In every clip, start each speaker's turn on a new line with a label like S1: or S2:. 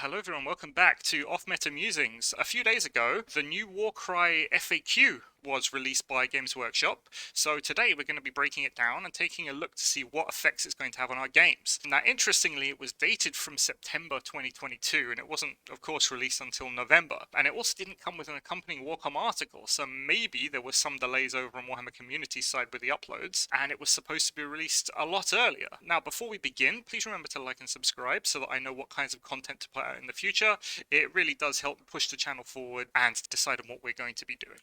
S1: Hello everyone, welcome back to Off-Meta Musings. A few days ago, the new Warcry FAQ was released by Games Workshop, so today we're going to be breaking it down and taking a look to see what effects it's going to have on our games. Now, interestingly, it was dated from September 2022, and it wasn't, of course, released until November, and it also didn't come with an accompanying Warcom article, so maybe there was some delays over on Warhammer community side with the uploads, and it was supposed to be released a lot earlier. Now, before we begin, please remember to like and subscribe so that I know what kinds of content to put out in the future. It really does help push the channel forward and decide on what we're going to be doing.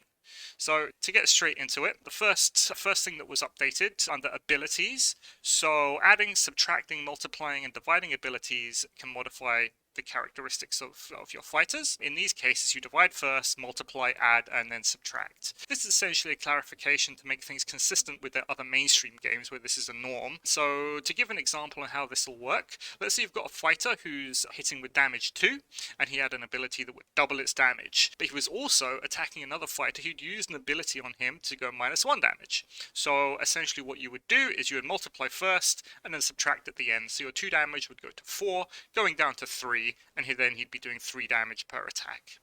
S1: So to get straight into it, the first thing that was updated under abilities, so adding, subtracting, multiplying and dividing abilities can modify the characteristics of your fighters. In these cases, you divide first, multiply, add, and then subtract. This is essentially a clarification to make things consistent with their other mainstream games where this is a norm. So to give an example on how this will work, let's say you've got a fighter who's hitting with damage 2, and he had an ability that would double its damage. But he was also attacking another fighter who'd used an ability on him to go -1 damage. So essentially what you would do is you would multiply first, and then subtract at the end. So your 2 damage would go to 4, going down to 3, and then he'd be doing 3 damage per attack.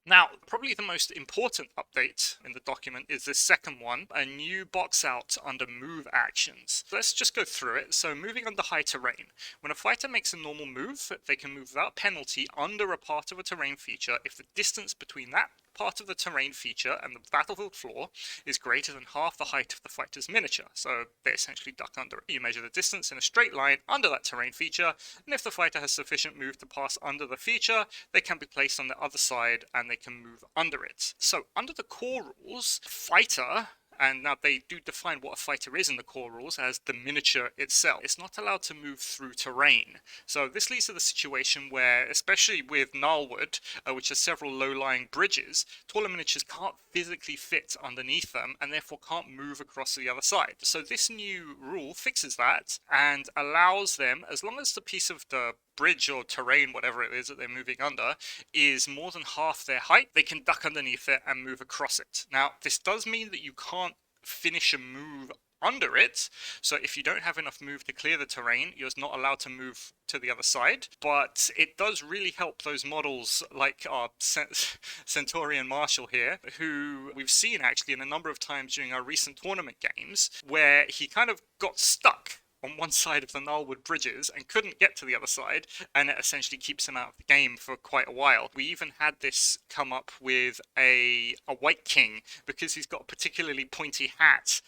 S1: Now, probably the most important update in the document is this second one, a new box out under move actions. Let's just go through it. So moving under high terrain. When a fighter makes a normal move, they can move without penalty under a part of a terrain feature if the distance between that part of the terrain feature and the battlefield floor is greater than half the height of the fighter's miniature. So they essentially duck under it. You measure the distance in a straight line under that terrain feature, and if the fighter has sufficient move to pass under the feature, they can be placed on the other side and they can move under it. So under the core rules, fighter, and now they do define what a fighter is in the core rules as the miniature itself. It's not allowed to move through terrain. So this leads to the situation where, especially with Gnarlwood, which has several low-lying bridges, taller miniatures can't physically fit underneath them and therefore can't move across to the other side. So this new rule fixes that and allows them, as long as the piece of the bridge or terrain, whatever it is that they're moving under, is more than half their height, they can duck underneath it and move across it. Now, this does mean that you can't finish a move under it, so if you don't have enough move to clear the terrain, you're not allowed to move to the other side, but it does really help those models like our Centaurian Marshal here, who we've seen actually in a number of times during our recent tournament games, where he kind of got stuck on one side of the Gnarlwood bridges and couldn't get to the other side, and it essentially keeps him out of the game for quite a while. We even had this come up with a White King, because he's got a particularly pointy hat.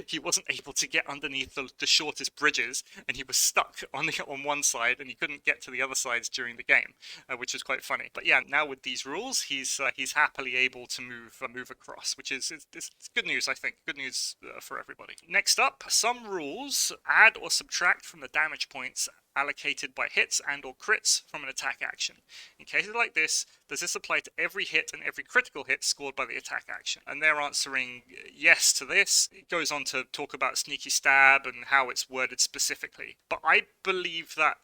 S1: He wasn't able to get underneath the shortest bridges, and he was stuck on one side, and he couldn't get to the other sides during the game, which is quite funny. But yeah, now with these rules, he's happily able to move across, which is it's good news, I think. Good news for everybody. Next up, some rules add or subtract from the damage points allocated by hits and or crits from an attack action. In cases like this, does this apply to every hit and every critical hit scored by the attack action? And they're answering yes to this. It goes on to talk about sneaky stab and how it's worded specifically. But I believe that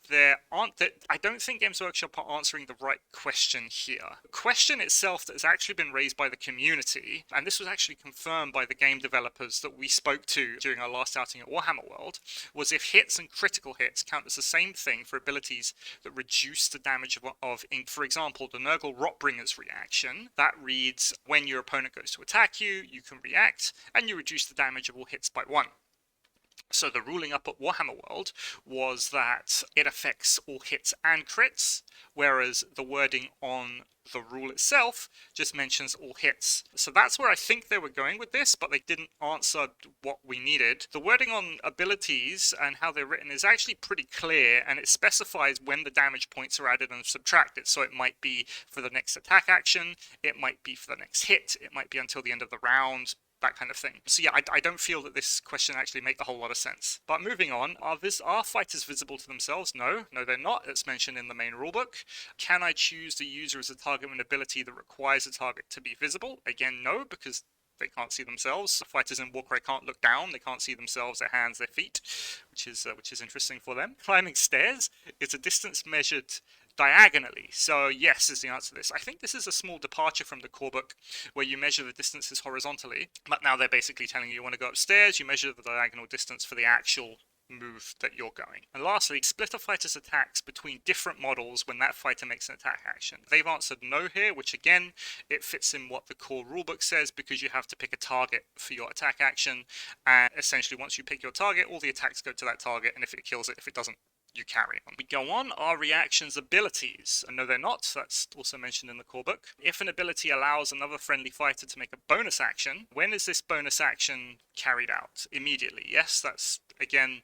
S1: I don't think Games Workshop are answering the right question here. The question itself that has actually been raised by the community, and this was actually confirmed by the game developers that we spoke to during our last outing at Warhammer World, was if hits and critical hits count as the same thing for abilities that reduce the damage of ink. For example, the Nurgle Rotbringer's reaction, that reads, when your opponent goes to attack you, you can react, and you reduce the damage of all hits by 1. So the ruling up at Warhammer World was that it affects all hits and crits, whereas the wording on the rule itself just mentions all hits. So that's where I think they were going with this, but they didn't answer what we needed. The wording on abilities and how they're written is actually pretty clear, and it specifies when the damage points are added and subtracted. So it might be for the next attack action, it might be for the next hit, it might be until the end of the round, that kind of thing. So yeah, I don't feel that this question actually makes a whole lot of sense. But moving on, are fighters visible to themselves? No, they're not. It's mentioned in the main rulebook. Can I choose the user as a target with an ability that requires a target to be visible? Again, no, because they can't see themselves. Fighters in Warcry can't look down. They can't see themselves, their hands, their feet, which is interesting for them. Climbing stairs is a distance measured diagonally. So yes is the answer to this. I think this is a small departure from the core book where you measure the distances horizontally, but now they're basically telling you want to go upstairs, you measure the diagonal distance for the actual move that you're going. And lastly, split a fighter's attacks between different models when that fighter makes an attack action. They've answered no here, which again, it fits in what the core rulebook says, because you have to pick a target for your attack action, and essentially once you pick your target, all the attacks go to that target, and if it kills it, if it doesn't, you carry on. We go on, our reactions abilities. And no, they're not. That's also mentioned in the core book. If an ability allows another friendly fighter to make a bonus action, when is this bonus action carried out? Immediately. Yes, that's, again,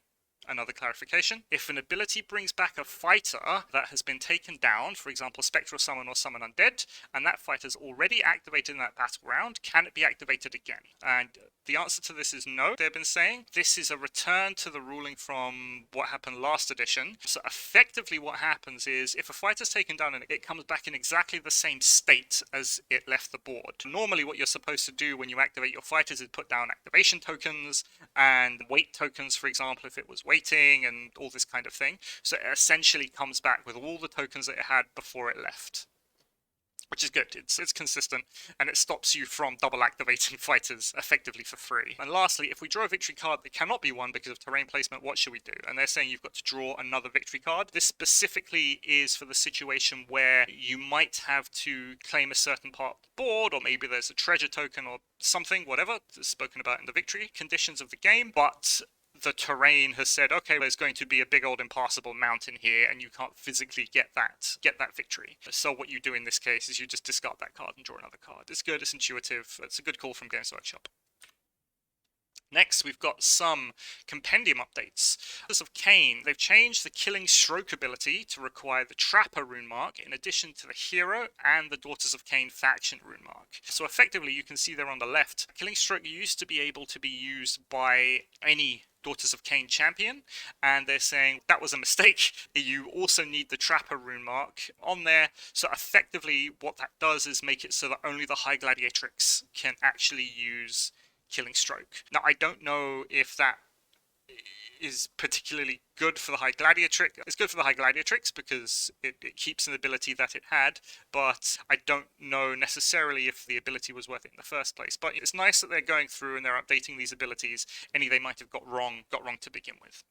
S1: another clarification. If an ability brings back a fighter that has been taken down, for example, Spectral Summon or Summon Undead, and that fighter's already activated in that battle round, can it be activated again? And the answer to this is no. They've been saying this is a return to the ruling from what happened last edition. So effectively what happens is if a fighter's taken down and it comes back in exactly the same state as it left the board. Normally what you're supposed to do when you activate your fighters is put down activation tokens and wait tokens, for example, if it was waiting and all this kind of thing. So it essentially comes back with all the tokens that it had before it left, which is good. It's consistent, and it stops you from double activating fighters effectively for free. And lastly, if we draw a victory card that cannot be won because of terrain placement, what should we do? And they're saying you've got to draw another victory card. This specifically is for the situation where you might have to claim a certain part of the board, or maybe there's a treasure token or something, whatever, spoken about in the victory conditions of the game, but the terrain has said, okay, there's going to be a big old impassable mountain here, and you can't physically get that victory. So what you do in this case is you just discard that card and draw another card. It's good, it's intuitive, it's a good call from Games Workshop. Next, we've got some compendium updates. As of Khaine, they've changed the Killing Stroke ability to require the Trapper rune mark in addition to the Hero and the Daughters of Khaine faction rune mark. So effectively, you can see there on the left, Killing Stroke used to be able to be used by any Daughters of Khaine champion, and they're saying that was a mistake. You also need the Trapper rune mark on there. So effectively, what that does is make it so that only the High Gladiatrix can actually use Killing Stroke. Now, I don't know if that is particularly good for the High Gladiatrix. It's good for the High Gladiatrix because it keeps an ability that it had, but I don't know necessarily if the ability was worth it in the first place. But it's nice that they're going through and they're updating these abilities. Any they might have got wrong to begin with.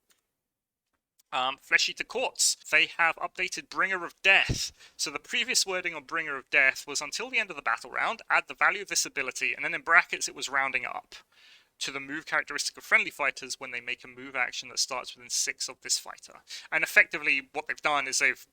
S1: Flesh Eater Courts, they have updated Bringer of Death. So the previous wording on Bringer of Death was until the end of the battle round, add the value of this ability, and then in brackets it was rounding up to the move characteristic of friendly fighters when they make a move action that starts within 6 of this fighter. And effectively what they've done is they've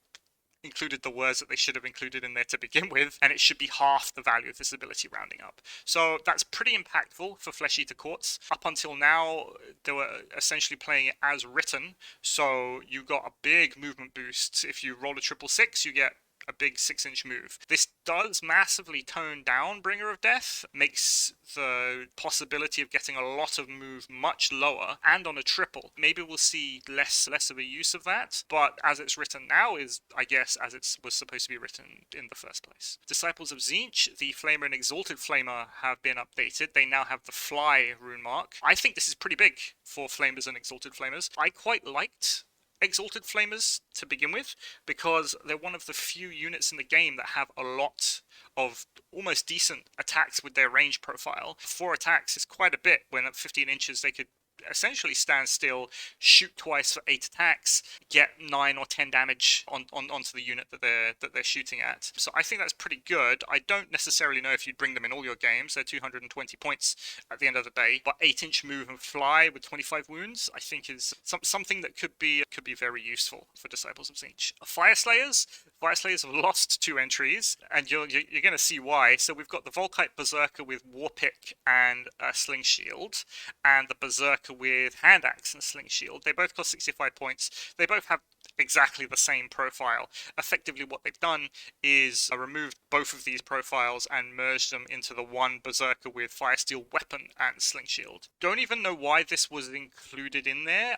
S1: included the words that they should have included in there to begin with, and it should be half the value of this ability rounding up. So that's pretty impactful for Flesh Eater Courts. Up until now, they were essentially playing it as written, so you got a big movement boost. If you roll a 666, you get a big 6-inch move. This does massively tone down Bringer of Death, makes the possibility of getting a lot of move much lower, and on a triple. Maybe we'll see less of a use of that, but as it's written now is, I guess, as it was supposed to be written in the first place. Disciples of Tzeentch, the Flamer and Exalted Flamer have been updated. They now have the Fly rune mark. I think this is pretty big for Flamers and Exalted Flamers. I quite liked Exalted Flamers to begin with, because they're one of the few units in the game that have a lot of almost decent attacks with their range profile. 4 attacks is quite a bit. When at 15 inches they could essentially stand still, shoot twice for 8 attacks, get 9 or 10 damage onto the unit that they're shooting at. So I think that's pretty good. I don't necessarily know if you'd bring them in all your games. They're 220 points at the end of the day, but 8-inch move and fly with 25 wounds I think is something that could be very useful for Disciples of Tzeentch. Fyreslayers have lost 2 entries, and you're going to see why. So we've got the Volkite Berserker with Warpick and Sling Shield, and the Berserker with Hand Axe and Sling Shield. They both cost 65 points. They both have exactly the same profile. Effectively what they've done is removed both of these profiles and merged them into the one Berserker with Firesteel Weapon and Sling Shield. Don't even know why this was included in there,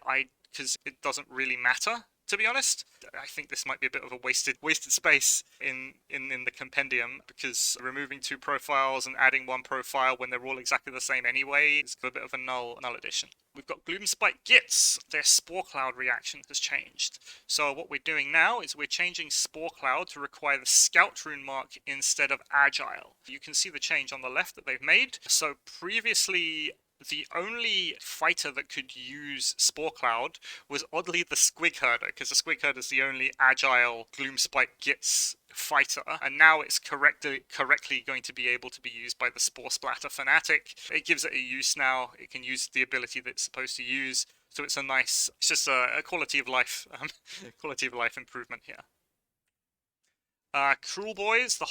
S1: because it doesn't really matter, to be honest. I think this might be a bit of a wasted space in the compendium, because removing 2 profiles and adding 1 profile when they're all exactly the same anyway is a bit of a null addition. We've got Gloomspite Gitz. Their Spore Cloud reaction has changed. So what we're doing now is we're changing Spore Cloud to require the Scout rune mark instead of Agile. You can see the change on the left that they've made. So previously the only fighter that could use Spore Cloud was oddly the Squig Herder, because the Squig Herder is the only agile Gloomspite Gitz fighter, and now it's correctly going to be able to be used by the Spore Splatter Fanatic. It gives it a use now. It can use the ability that it's supposed to use, so it's it's just a quality of life, quality of life improvement here. Kruleboyz, the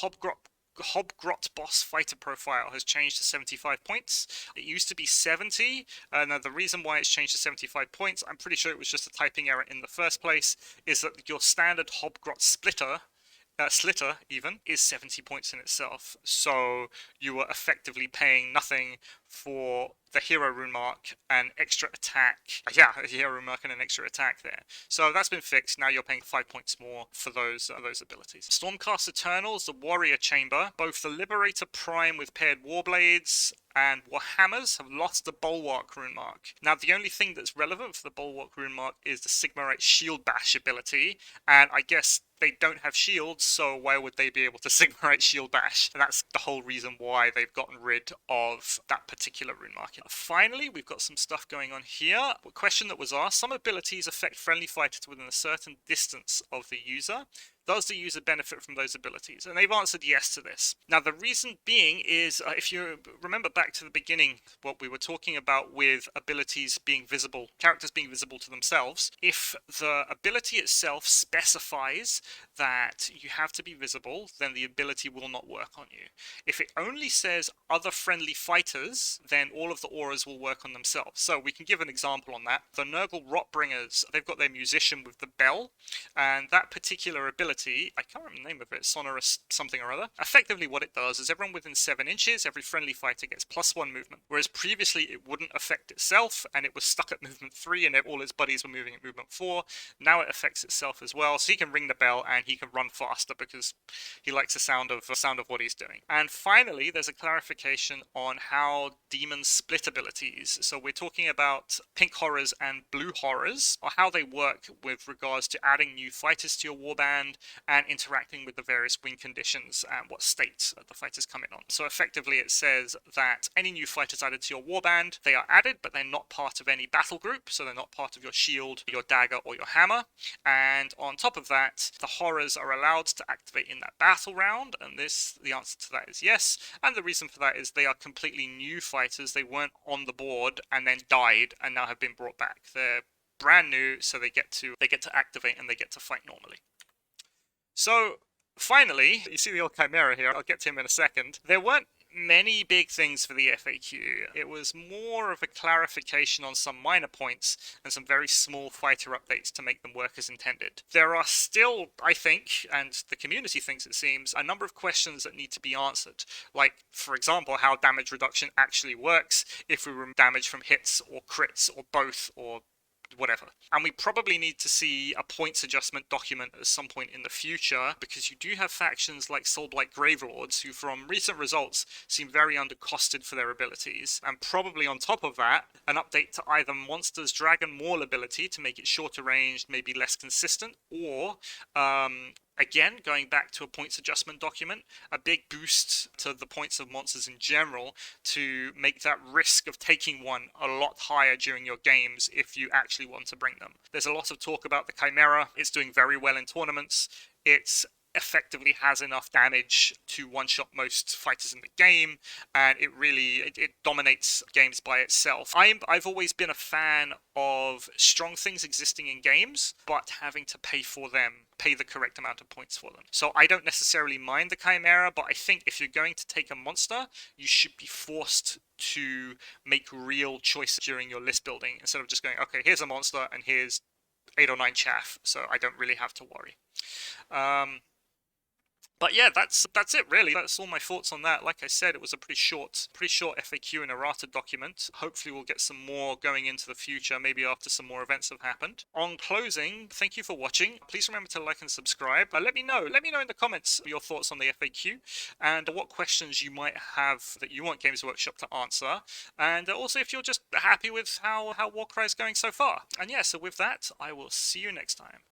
S1: Hobgrot boss fighter profile has changed to 75 points. It used to be 70. Now, the reason why it's changed to 75 points, I'm pretty sure it was just a typing error in the first place, is that your standard Hobgrot Slitter even is 70 points in itself, so you are effectively paying nothing for the hero rune mark and extra attack. Yeah, a hero rune mark and an extra attack there. So that's been fixed. Now you're paying 5 points more for those abilities. Stormcast Eternals, the Warrior Chamber, both the Liberator Prime with paired Warblades and Warhammers have lost the Bulwark rune mark. Now, the only thing that's relevant for the Bulwark rune mark is the Sigmarite Shield Bash ability, and I guess they don't have shields, so why would they be able to Sigmarite Shield Bash? And that's the whole reason why they've gotten rid of that particular rune mark. Finally, we've got some stuff going on here. A question that was asked: some abilities affect friendly fighters within a certain distance of the user. Does the user benefit from those abilities? And they've answered yes to this. Now, the reason being is, if you remember back to the beginning, what we were talking about with abilities being visible, characters being visible to themselves, if the ability itself specifies that you have to be visible, then the ability will not work on you. If it only says other friendly fighters, then all of the auras will work on themselves. So we can give an example on that. The Nurgle Rotbringers, they've got their musician with the bell, and that particular ability, I can't remember the name of it, sonorous something or other. Effectively what it does is everyone within 7 inches, every friendly fighter gets +1 movement, whereas previously it wouldn't affect itself, and it was stuck at movement 3, and all its buddies were moving at movement 4. Now it affects itself as well, so he can ring the bell and he can run faster because he likes the sound of what he's doing. And finally, there's a clarification on how demons split abilities. So we're talking about pink horrors and blue horrors, or how they work with regards to adding new fighters to your warband and interacting with the various win conditions and what state the fighters come in on. So effectively it says that any new fighters added to your warband, they are added, but they're not part of any battle group, so they're not part of your shield, your dagger, or your hammer. And on top of that, the horrors are allowed to activate in that battle round, and the answer to that is yes. And the reason for that is they are completely new fighters. They weren't on the board and then died and now have been brought back. They're brand new, so they get to activate and they get to fight normally. So, finally, you see the old Chimera here, I'll get to him in a second. There weren't many big things for the FAQ. It was more of a clarification on some minor points and some very small fighter updates to make them work as intended. There are still, I think, and the community thinks it seems, a number of questions that need to be answered. Like, for example, how damage reduction actually works if we remove damage from hits or crits or both or whatever. And we probably need to see a points adjustment document at some point in the future, because you do have factions like Soulblight Gravelords who from recent results seem very undercosted for their abilities, and probably on top of that an update to either Monster's Dragon Maul ability to make it shorter ranged, maybe less consistent, or again, going back to a points adjustment document, a big boost to the points of monsters in general to make that risk of taking one a lot higher during your games if you actually want to bring them. There's a lot of talk about the Chimera. It's doing very well in tournaments. It's effectively has enough damage to one-shot most fighters in the game, and it dominates games by itself. I've always been a fan of strong things existing in games, but having to pay the correct amount of points for them. So I don't necessarily mind the Chimera, but I think if you're going to take a monster, you should be forced to make real choices during your list building, instead of just going, okay, here's a monster, and here's 8 or 9 chaff, so I don't really have to worry. But yeah, that's it really. That's all my thoughts on that. Like I said, it was a pretty short FAQ and errata document. Hopefully we'll get some more going into the future, maybe after some more events have happened. On closing, thank you for watching. Please remember to like and subscribe. Let me know in the comments your thoughts on the FAQ and what questions you might have that you want Games Workshop to answer. And also if you're just happy with how Warcry is going so far. And yeah, so with that, I will see you next time.